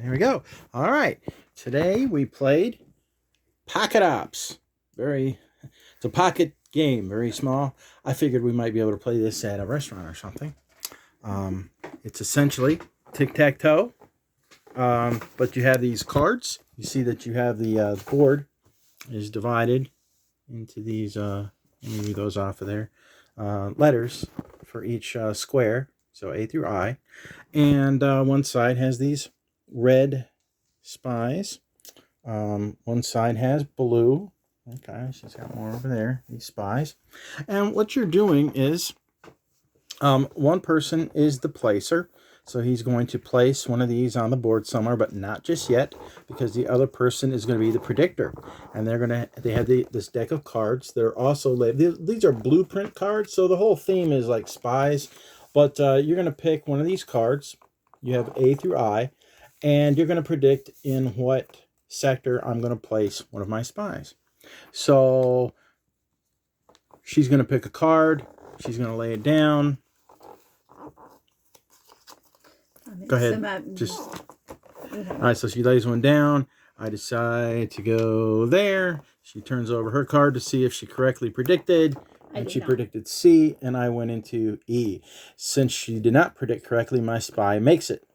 Here we go. All right. Today we played Pocket Ops. It's a pocket game, very small. I figured we might be able to play this at a restaurant or something. It's essentially tic-tac-toe, but you have these cards. You see that you have the board is divided into these, let me read those off of there, letters for each square, so A through I. And one side has these red spies. One side has blue. Okay, she's got more over there, these spies. And what you're doing is one person is the placer. So he's going to place one of these on the board somewhere, but not just yet, because the other person is going to be the predictor. And they have this deck of cards. They're also these are blueprint cards, so the whole theme is like spies. But you're going to pick one of these cards. You have A through I, and you're going to predict in what sector I'm going to place one of my spies. So she's going to pick a card. She's going to lay it down. Go ahead. All right, so she lays one down. I decide to go there. She turns over her card to see if she correctly predicted. And she predicted C, and I went into E. Since she did not predict correctly, my spy makes it.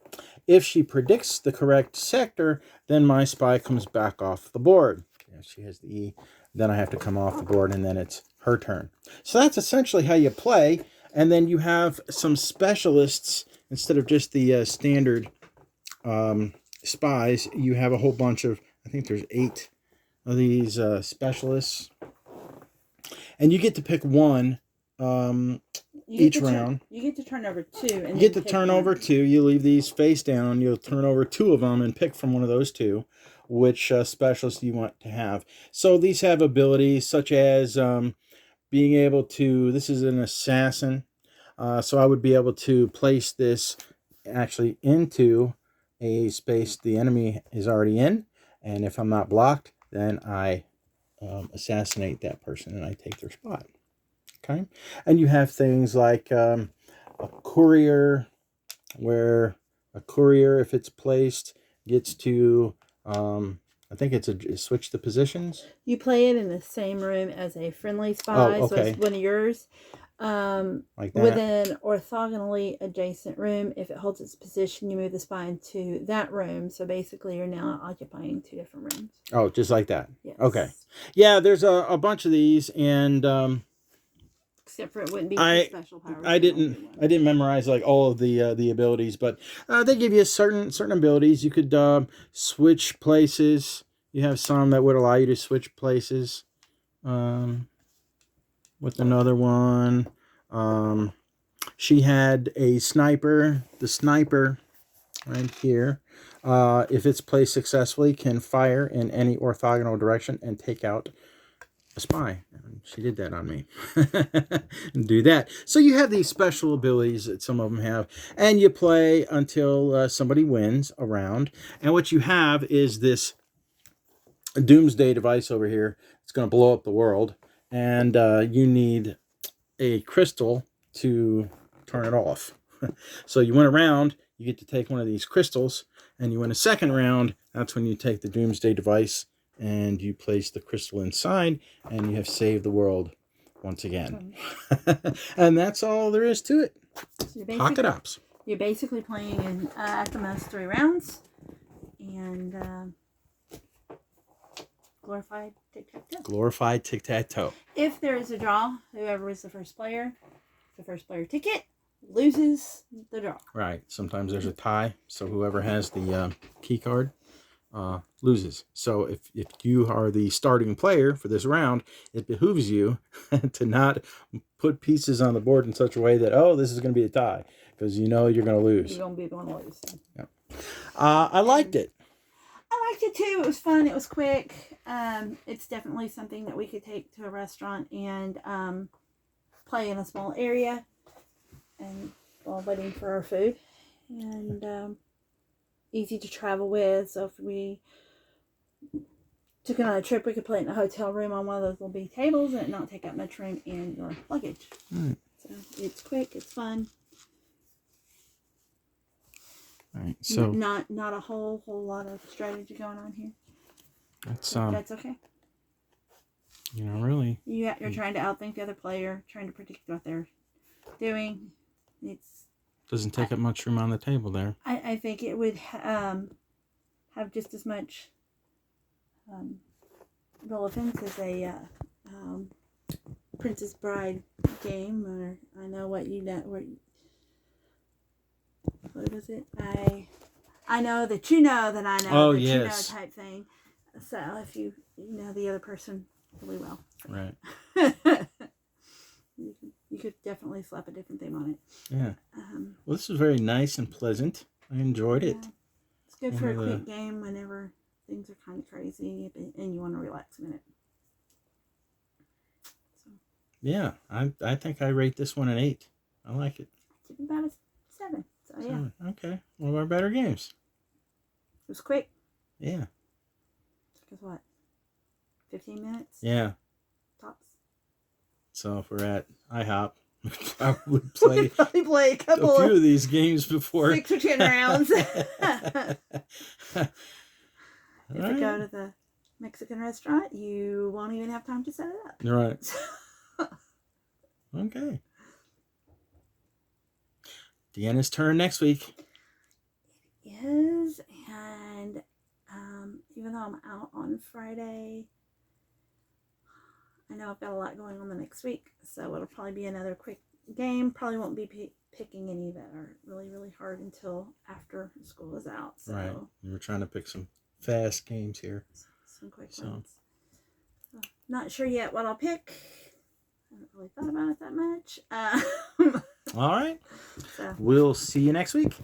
If she predicts the correct sector, then my spy comes back off the board. If she has the E, then I have to come off the board, and then it's her turn. So that's essentially how you play. And then you have some specialists. Instead of just the standard spies, you have a whole bunch of, I think there's 8 of these specialists. And you get to pick one each round. You get to turn over 2. And you get to turn over 2. You leave these face down. You'll turn over 2 of them and pick from one of those 2 which specialist you want to have. So these have abilities such as being able to, this is an assassin. So I would be able to place this actually into a space the enemy is already in. And if I'm not blocked, then I assassinate that person and I take their spot. Okay. And you have things like a courier, where a courier, if it's placed, gets to, I think it's switch the positions. You play it in the same room as a friendly spy. Oh, okay. So it's one of yours. Like that. Within orthogonally adjacent room, if it holds its position, you move the spy into that room. So basically, you're now occupying 2 different rooms. Oh, just like that. Yes. Okay. Yeah, there's a bunch of these, and except for it wouldn't be special powers. I didn't memorize like all of the abilities, but they give you certain abilities. You could switch places. You have some that would allow you to switch places. With another one, she had a sniper. The sniper right here, if it's placed successfully, can fire in any orthogonal direction and take out a spy. She did that on me. Do that. So you have these special abilities that some of them have, and you play until somebody wins a round. And what you have is this doomsday device over here. It's going to blow up the world. And you need a crystal to turn it off. So you win a round, you get to take one of these crystals, and you win a second round. That's when you take the doomsday device and you place the crystal inside, and you have saved the world once again. And that's all there is to it. So Pocket Ops. You're basically playing in at the most 3 rounds, and glorified tic-tac-toe. Glorified tic-tac-toe. If there is a draw, whoever is the first player ticket loses the draw. Right. Sometimes there's a tie, so whoever has the key card loses. So if you are the starting player for this round, it behooves you to not put pieces on the board in such a way that, oh, this is going to be a tie, because you know you're going to lose. You're going to be going to lose. Yeah. I liked it. I liked it too. It was fun. It was quick. It's definitely something that we could take to a restaurant and play in a small area and while waiting for our food. And easy to travel with. So if we took another trip, we could play it in a hotel room on one of those little big tables and not take up much room in your luggage. So it's quick. It's fun. All right, so not a whole lot of strategy going on here. that's That's okay. really. You're trying to outthink the other player, trying to predict what they're doing. It's Doesn't take up much room on the table there. I think it would have just as much relevance as a Princess Bride game, or I know what you know. What was it? I know that you know that I know Oh, that yes. you know type thing. So if you know the other person really well, Right. you could definitely slap a different theme on it. Yeah. Well, this was very nice and pleasant. I enjoyed it. Yeah. It's good for a quick game whenever things are kind of crazy and you want to relax a minute. So, yeah, I think I rate this one an 8. I like it. I give it about a 7. So yeah. 7. Okay. One of our better games. It was quick. Yeah. Took us what? 15 minutes? Yeah. Tops. So if we're at IHOP, we probably play probably play a couple few of these games before 6 or 10 rounds. If Right. you go to the Mexican restaurant, you won't even have time to set it up. Right. Okay. Deanna's turn next week. Yes, and even though I'm out on Friday, I know I've got a lot going on the next week, so it'll probably be another quick game. Probably won't be picking any that are really, really hard until after school is out. So Right. We were trying to pick some fast games here. some quick ones. So, not sure yet what I'll pick. I haven't really thought about it that much. All right. So. We'll see you next week.